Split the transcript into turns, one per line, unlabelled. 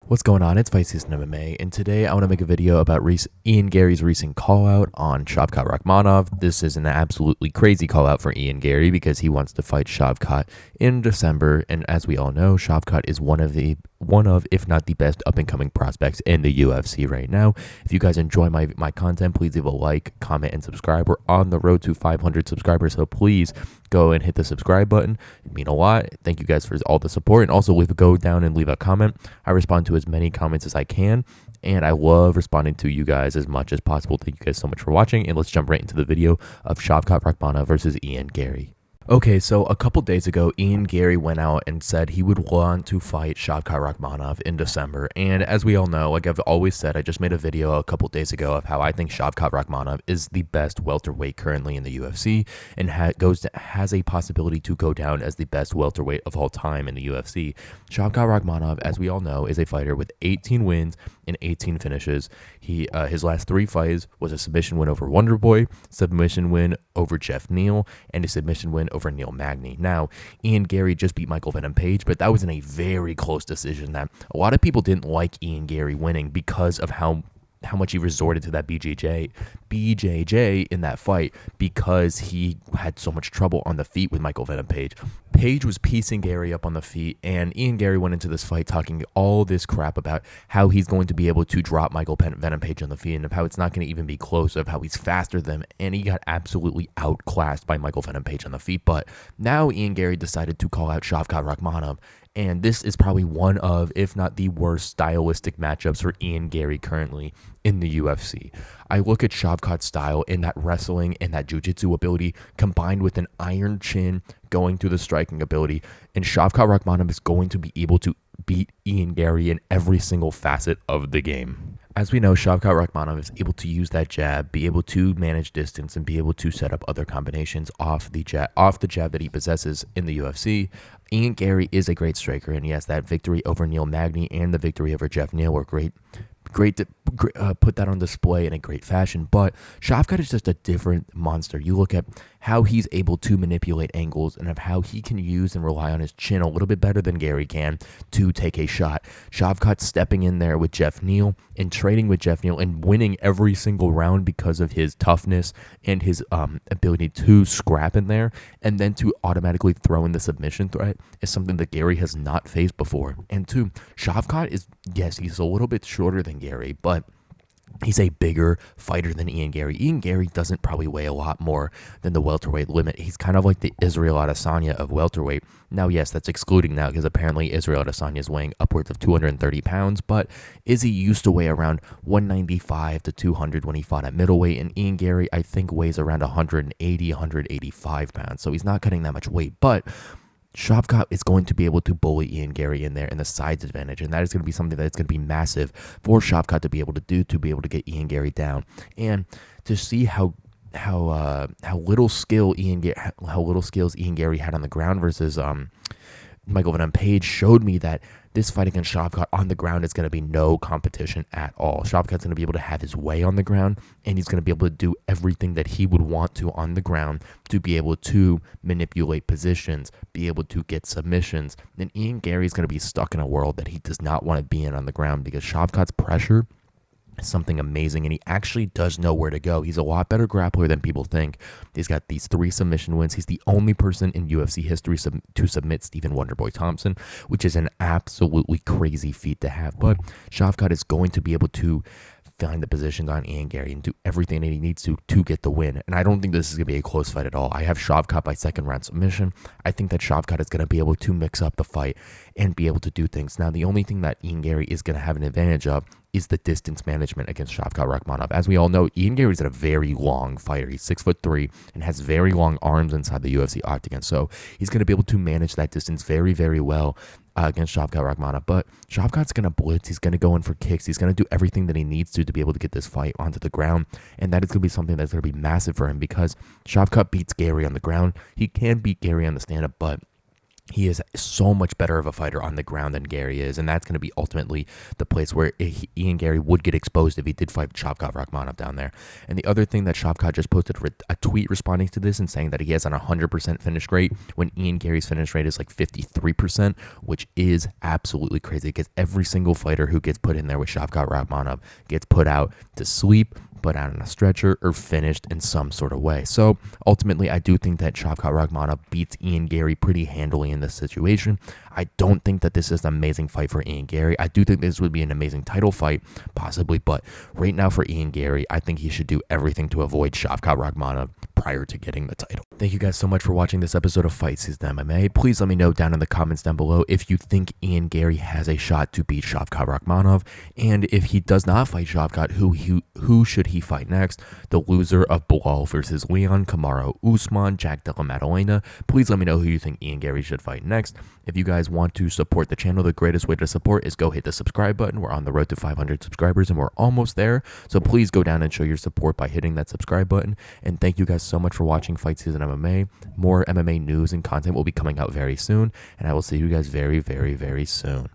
What's going on? It's Vice Season MMA, and today I want to make a video about Ian Garry's recent call out on Shavkat Rakhmonov. This is an absolutely crazy call out for Ian Garry because he wants to fight Shavkat in December, and as we all know, Shavkat is one of, if not the best up-and-coming prospects in the UFC right now. If you guys enjoy my content, please leave a like, comment, and subscribe. We're on the road to 500 subscribers, so please go and hit the subscribe button. It means a lot. Thank you guys for all the support, and also go down and leave a comment. I respond to as many comments as I can, and I love responding to you guys as much as possible. Thank you guys so much for watching, and let's jump right into the video of Shavkat Rakhmonov versus Ian Garry. Okay, so a couple days ago, Ian Garry went out and said he would want to fight Shavkat Rakhmonov in December. And as we all know, like I've always said, I just made a video a couple days ago of how I think Shavkat Rakhmonov is the best welterweight currently in the UFC and has a possibility to go down as the best welterweight of all time in the UFC. Shavkat Rakhmonov, as we all know, is a fighter with 18 wins and 18 finishes. His last 3 fights was a submission win over Wonderboy, submission win over Jeff Neal, and a submission win over Neil Magny. Now, Ian Garry just beat Michael Venom Page, but that was in a very close decision that a lot of people didn't like Ian Garry winning because of how much he resorted to that BJJ in that fight because he had so much trouble on the feet with Michael Venom Page. Page was piecing Garry up on the feet, and Ian Garry went into this fight talking all this crap about how he's going to be able to drop Michael Venom Page on the feet and of how it's not going to even be close, of how he's faster than him, and he got absolutely outclassed by Michael Venom Page on the feet. But now Ian Garry decided to call out Shavkat Rakhmonov, and this is probably one of, if not the worst stylistic matchups for Ian Garry currently in the UFC. I look at Shavkat's style in that wrestling and that jiu-jitsu ability combined with an iron chin going through the striking ability, and Shavkat Rakhmonov is going to be able to beat Ian Garry in every single facet of the game. As we know, Shavkat Rakhmonov is able to use that jab, be able to manage distance, and be able to set up other combinations off the jab that he possesses in the UFC. Ian Garry is a great striker, and yes, that victory over Neil Magny and the victory over Jeff Neal were great to put that on display in a great fashion, but Shavkat is just a different monster. You look at how he's able to manipulate angles and of how he can use and rely on his chin a little bit better than Garry can to take a shot. Shavkat stepping in there with Jeff Neal and trading with Jeff Neal and winning every single round because of his toughness and his ability to scrap in there and then to automatically throw in the submission threat is something that Garry has not faced before. And two, Shavkat is, yes, he's a little bit shorter than Garry, but he's a bigger fighter than Ian Garry. Ian Garry doesn't probably weigh a lot more than the welterweight limit. He's kind of like the Israel Adesanya of welterweight. Now, yes, that's excluding now because apparently Israel Adesanya is weighing upwards of 230 pounds, but Izzy used to weigh around 195 to 200 when he fought at middleweight, and Ian Garry, I think, weighs around 180, 185 pounds, so he's not cutting that much weight, but Shavkat is going to be able to bully Ian Garry in there in the sides advantage, and that is going to be something that's going to be massive for Shavkat to be able to do, to be able to get Ian Garry down, and to see how little skills Ian Garry had on the ground versus Michael Venom Page showed me that this fight against Shavkat on the ground is going to be no competition at all. Shavkat's going to be able to have his way on the ground, and he's going to be able to do everything that he would want to on the ground to be able to manipulate positions, be able to get submissions. And Ian Garry is going to be stuck in a world that he does not want to be in on the ground because Shavkat's pressure is something amazing, and he actually does know where to go. He's a lot better grappler than people think. He's got these 3 submission wins. He's the only person in UFC history to submit Stephen Wonderboy Thompson, which is an absolutely crazy feat to have. But Shavkat is going to be able to find the positions on Ian Garry and do everything that he needs to get the win. And I don't think this is going to be a close fight at all. I have Shavkat by second round submission. I think that Shavkat is going to be able to mix up the fight and be able to do things. Now, the only thing that Ian Garry is going to have an advantage of is the distance management against Shavkat Rakhmonov. As we all know, Ian Garry is a very long fighter. He's 6'3" and has very long arms inside the UFC octagon. So he's going to be able to manage that distance very, very well against Shavkat Rakhmonov. But Shavkat's going to blitz. He's going to go in for kicks. He's going to do everything that he needs to be able to get this fight onto the ground. And that is going to be something that's going to be massive for him because Shavkat beats Garry on the ground. He can beat Garry on the stand-up, but He is so much better of a fighter on the ground than Garry is, and that's going to be ultimately the place where Ian Garry would get exposed if he did fight Shavkat Rakhmonov down there. And the other thing that Shavkat just posted a tweet responding to this and saying that he has an 100% finish rate when Ian Garry's finish rate is like 53%, which is absolutely crazy because every single fighter who gets put in there with Shavkat Rakhmonov gets put out to sleep, put out on a stretcher, or finished in some sort of way. So ultimately, I do think that Shavkat Rakhmonov beats Ian Garry pretty handily in this situation. I don't think that this is an amazing fight for Ian Garry. I do think this would be an amazing title fight, possibly, but right now for Ian Garry, I think he should do everything to avoid Shavkat Rakhmonov prior to getting the title. Thank you guys so much for watching this episode of Fight Season MMA. Please let me know down in the comments down below if you think Ian Garry has a shot to beat Shavkat Rakhmonov, and if he does not fight Shavkat, who should he fight next? The loser of Bilal versus Leon, Kamaru Usman, Jack Della Maddalena. Please let me know who you think Ian Garry should fight next. If you guys want to support the channel, the greatest way to support is go hit the subscribe button. We're on the road to 500 subscribers and we're almost there. So please go down and show your support by hitting that subscribe button. And thank you guys so much for watching Fight Season MMA. More MMA news and content will be coming out very soon. And I will see you guys very, very, very soon.